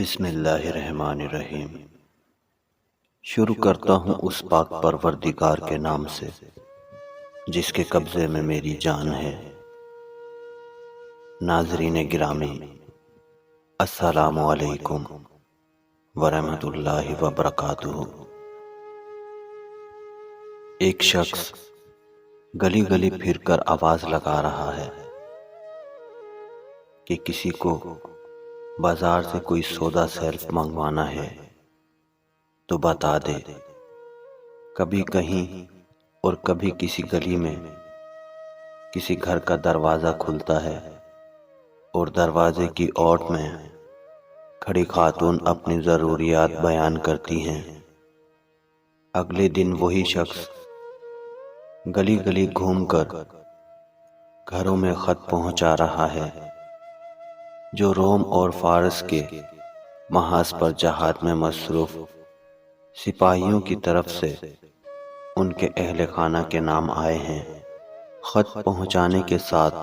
بسم اللہ الرحمن الرحیم۔ شروع کرتا ہوں اس پاک پروردگار کے نام سے جس کے قبضے میں میری جان ہے۔ ناظرین گرامی، السلام علیکم ورحمۃ اللہ وبرکاتہ۔ ایک شخص گلی گلی پھر کر آواز لگا رہا ہے کہ کسی کو بازار سے کوئی سودا سیلف منگوانا ہے تو بتا دے۔ کبھی کہیں اور کبھی کسی گلی میں کسی گھر کا دروازہ کھلتا ہے اور دروازے کی اوٹ میں کھڑی خاتون اپنی ضروریات بیان کرتی ہیں۔ اگلے دن وہی شخص گلی گلی گھوم کر گھروں میں خط پہنچا رہا ہے جو روم اور فارس کے محاذ پر جہاد میں مصروف سپاہیوں کی طرف سے ان کے اہل خانہ کے نام آئے ہیں۔ خط پہنچانے کے ساتھ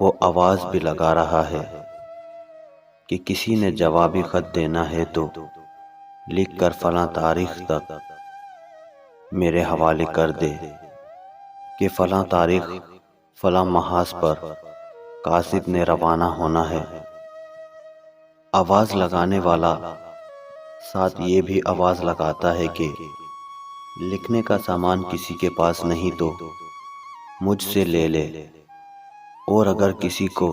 وہ آواز بھی لگا رہا ہے کہ کسی نے جوابی خط دینا ہے تو لکھ کر فلاں تاریخ تک میرے حوالے کر دے کہ فلاں تاریخ فلاں محاذ پر قاصد نے روانہ ہونا ہے۔ آواز لگانے والا ساتھ یہ بھی آواز لگاتا ہے کہ لکھنے کا سامان کسی کے پاس نہیں تو مجھ سے لے لے، اور اگر کسی کو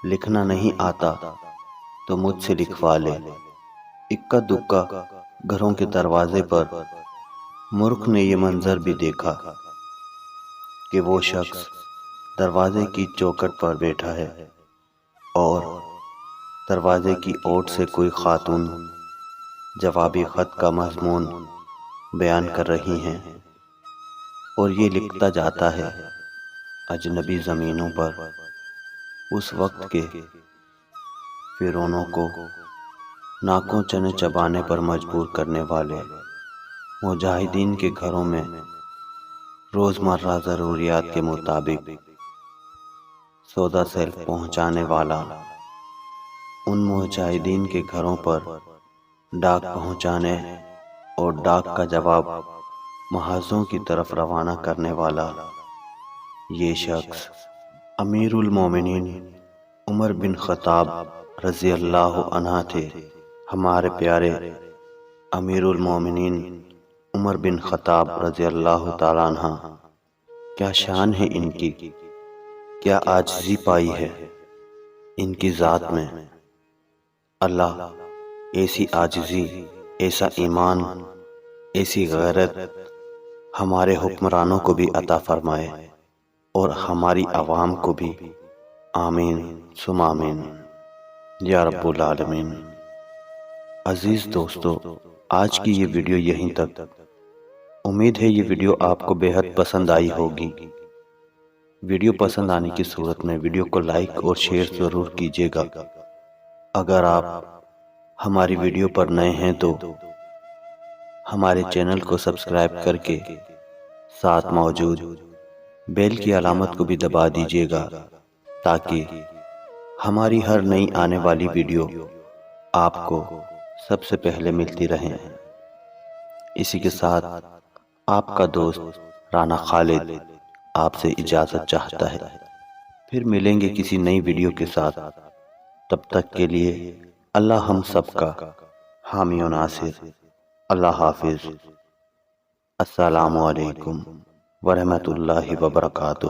لکھنا نہیں آتا تو مجھ سے لکھوا لے۔ اکا دکا گھروں کے دروازے پر مورخ نے یہ منظر بھی دیکھا کہ وہ شخص دروازے کی چوکھٹ پر بیٹھا ہے اور دروازے کی اوٹ سے کوئی خاتون جوابی خط کا مضمون بیان کر رہی ہیں اور یہ لکھتا جاتا ہے: اجنبی زمینوں پر اس وقت کے فرعونوں کو ناکوں چنے چبانے پر مجبور کرنے والے مجاہدین کے گھروں میں روزمرہ ضروریات کے مطابق سودا سیلف پہنچانے والا ان مجاہدین کے گھروں پر ڈاک پہنچانے اور ڈاک کا جواب محاذوں کی طرف روانہ کرنے والا یہ شخص امیر المومنین عمر بن خطاب رضی اللہ عنہ تھے۔ ہمارے پیارے امیر المومنین عمر بن خطاب رضی اللہ تعالیٰ عنہ، کیا شان ہے ان کی، کیا عاجزی پائی ہے ان کی ذات میں۔ اللہ ایسی عاجزی، ایسا ایمان، ایسی غیرت ہمارے حکمرانوں کو بھی عطا فرمائے اور ہماری عوام کو بھی۔ آمین ثم آمین یا رب العالمین۔ عزیز دوستو، آج کی یہ ویڈیو یہیں تک۔ امید ہے یہ ویڈیو آپ کو بے حد پسند آئی ہوگی۔ ویڈیو پسند آنے کی صورت میں ویڈیو کو لائک اور شیئر ضرور کیجیے گا۔ اگر آپ ہماری ویڈیو پر نئے ہیں تو ہمارے چینل کو سبسکرائب کر کے ساتھ موجود بیل کی علامت کو بھی دبا دیجیے گا تاکہ ہماری ہر نئی آنے والی ویڈیو آپ کو سب سے پہلے ملتی رہیں۔ اسی کے ساتھ آپ کا دوست رانا خالد آپ سے اجازت چاہتا ہے۔ پھر ملیں گے کسی نئی ویڈیو کے ساتھ، تب تک کے لیے اللہ ہم سب کا حامی و ناصر۔ اللہ حافظ۔ السلام علیکم ورحمۃ اللہ وبرکاتہ۔